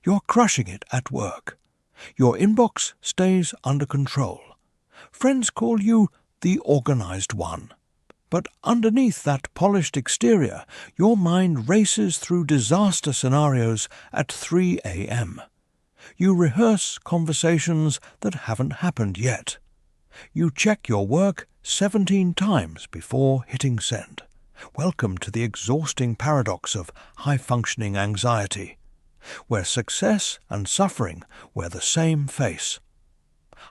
You're crushing it at work. Your inbox stays under control. Friends call you the organized one. But underneath that polished exterior, your mind races through disaster scenarios at 3 a.m. You rehearse conversations that haven't happened yet. You check your work 17 times before hitting send. Welcome to the exhausting paradox of high-functioning anxiety, where success and suffering wear the same face.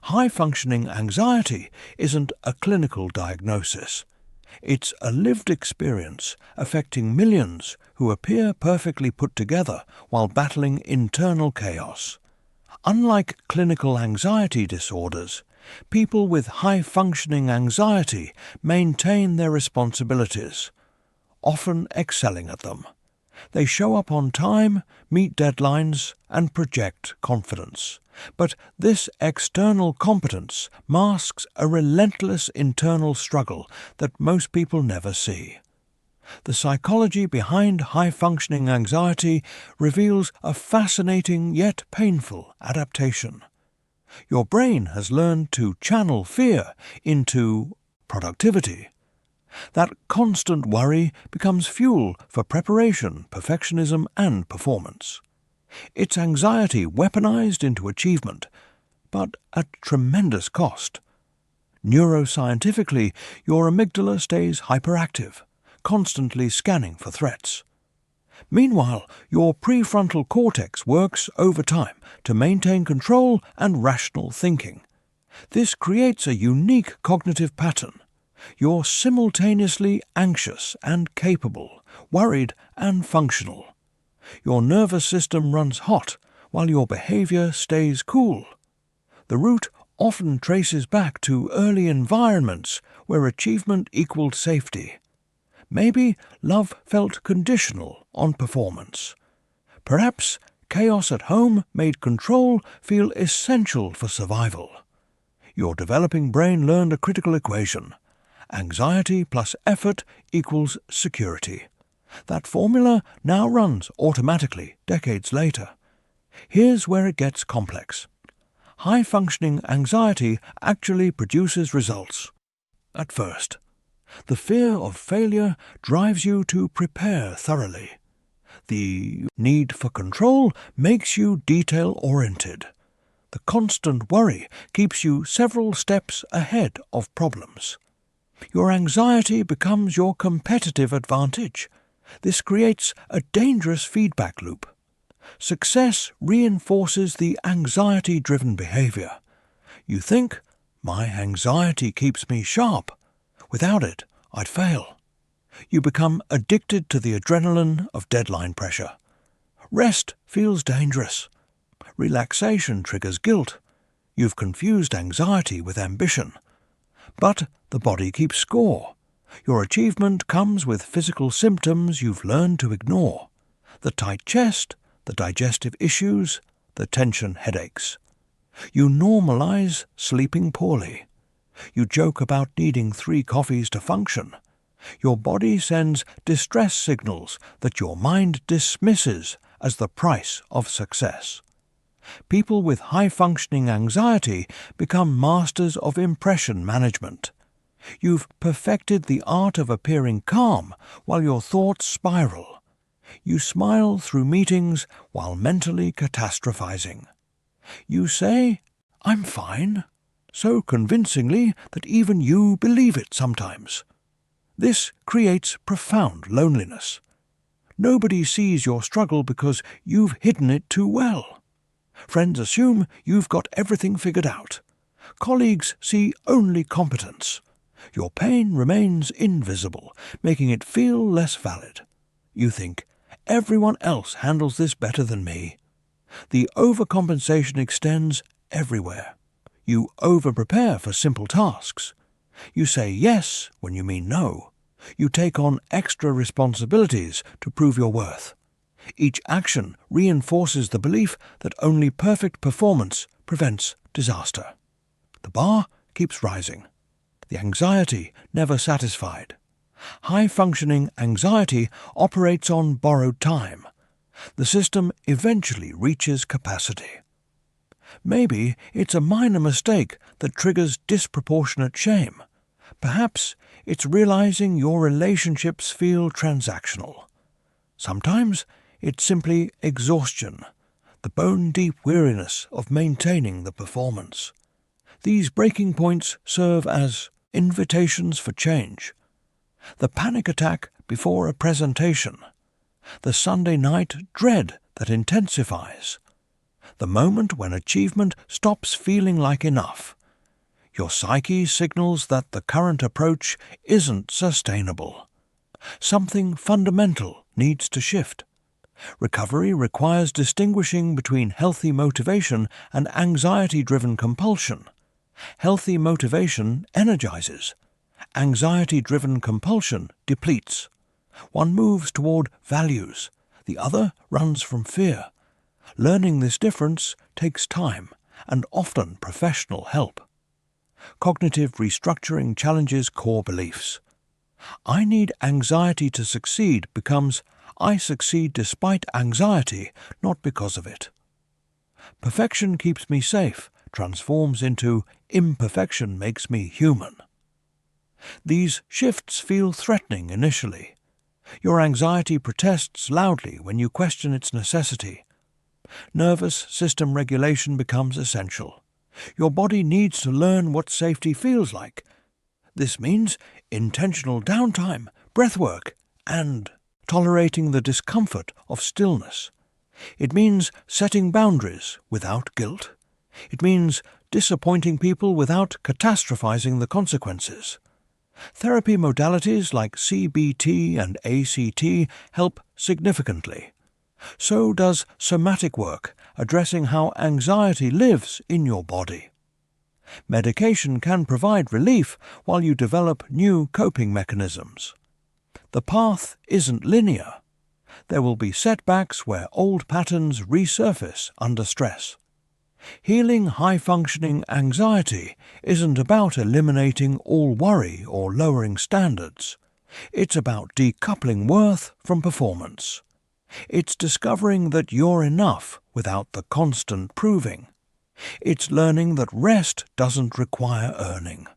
High-functioning anxiety isn't a clinical diagnosis. It's a lived experience affecting millions who appear perfectly put together while battling internal chaos. Unlike clinical anxiety disorders, people with high-functioning anxiety maintain their responsibilities, often excelling at them. They show up on time, meet deadlines, and project confidence. But this external competence masks a relentless internal struggle that most people never see. The psychology behind high-functioning anxiety reveals a fascinating yet painful adaptation. Your brain has learned to channel fear into productivity. That constant worry becomes fuel for preparation, perfectionism, and performance. It's anxiety weaponized into achievement, but at tremendous cost. Neuroscientifically, your amygdala stays hyperactive, constantly scanning for threats. Meanwhile, your prefrontal cortex works overtime to maintain control and rational thinking. This creates a unique cognitive pattern. You're simultaneously anxious and capable, worried and functional. Your nervous system runs hot while your behavior stays cool. The root often traces back to early environments where achievement equaled safety. Maybe love felt conditional on performance. Perhaps chaos at home made control feel essential for survival. Your developing brain learned a critical equation. Anxiety plus effort equals security. That formula now runs automatically decades later. Here's where it gets complex. High-functioning anxiety actually produces results. At first, the fear of failure drives you to prepare thoroughly. The need for control makes you detail-oriented. The constant worry keeps you several steps ahead of problems. Your anxiety becomes your competitive advantage. This creates a dangerous feedback loop. Success reinforces the anxiety-driven behavior. You think, my anxiety keeps me sharp. Without it, I'd fail. You become addicted to the adrenaline of deadline pressure. Rest feels dangerous. Relaxation triggers guilt. You've confused anxiety with ambition. But the body keeps score. Your achievement comes with physical symptoms you've learned to ignore. The tight chest, the digestive issues, the tension headaches. You normalize sleeping poorly. You joke about needing 3 coffees to function. Your body sends distress signals that your mind dismisses as the price of success. People with high-functioning anxiety become masters of impression management. You've perfected the art of appearing calm while your thoughts spiral. You smile through meetings while mentally catastrophizing. You say, "I'm fine," so convincingly that even you believe it sometimes. This creates profound loneliness. Nobody sees your struggle because you've hidden it too well. Friends assume you've got everything figured out. Colleagues see only competence. Your pain remains invisible, making it feel less valid. You think, everyone else handles this better than me. The overcompensation extends everywhere. You over-prepare for simple tasks. You say yes when you mean no. You take on extra responsibilities to prove your worth. Each action reinforces the belief that only perfect performance prevents disaster. The bar keeps rising. The anxiety never satisfied. High-functioning anxiety operates on borrowed time. The system eventually reaches capacity. Maybe it's a minor mistake that triggers disproportionate shame. Perhaps it's realizing your relationships feel transactional. Sometimes it's simply exhaustion, the bone-deep weariness of maintaining the performance. These breaking points serve as invitations for change. The panic attack before a presentation, the Sunday night dread that intensifies, the moment when achievement stops feeling like enough. Your psyche signals that the current approach isn't sustainable. Something fundamental needs to shift. Recovery requires distinguishing between healthy motivation and anxiety-driven compulsion. Healthy motivation energizes. Anxiety-driven compulsion depletes. One moves toward values, the other runs from fear. Learning this difference takes time and often professional help. Cognitive restructuring challenges core beliefs. I need anxiety to succeed becomes I succeed despite anxiety, not because of it. Perfection keeps me safe transforms into imperfection makes me human. These shifts feel threatening initially. Your anxiety protests loudly when you question its necessity. Nervous system regulation becomes essential. Your body needs to learn what safety feels like. This means intentional downtime, breathwork, and tolerating the discomfort of stillness. It means setting boundaries without guilt. It means disappointing people without catastrophizing the consequences. Therapy modalities like CBT and ACT help significantly. So does somatic work, addressing how anxiety lives in your body. Medication can provide relief while you develop new coping mechanisms. The path isn't linear. There will be setbacks where old patterns resurface under stress. Healing high-functioning anxiety isn't about eliminating all worry or lowering standards. It's about decoupling worth from performance. It's discovering that you're enough without the constant proving. It's learning that rest doesn't require earning,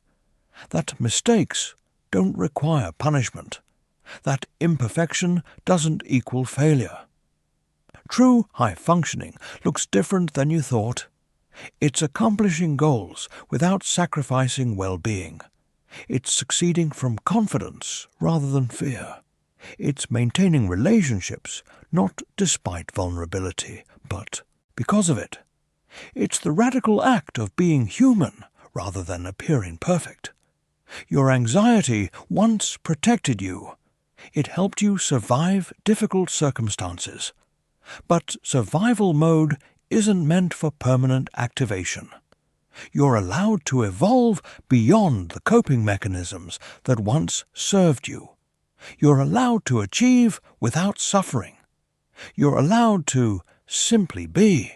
that mistakes don't require punishment, that imperfection doesn't equal failure. True high-functioning looks different than you thought. It's accomplishing goals without sacrificing well-being. It's succeeding from confidence rather than fear. It's maintaining relationships, not despite vulnerability, but because of it. It's the radical act of being human rather than appearing perfect. Your anxiety once protected you. It helped you survive difficult circumstances. But survival mode isn't meant for permanent activation. You're allowed to evolve beyond the coping mechanisms that once served you. You're allowed to achieve without suffering. You're allowed to simply be.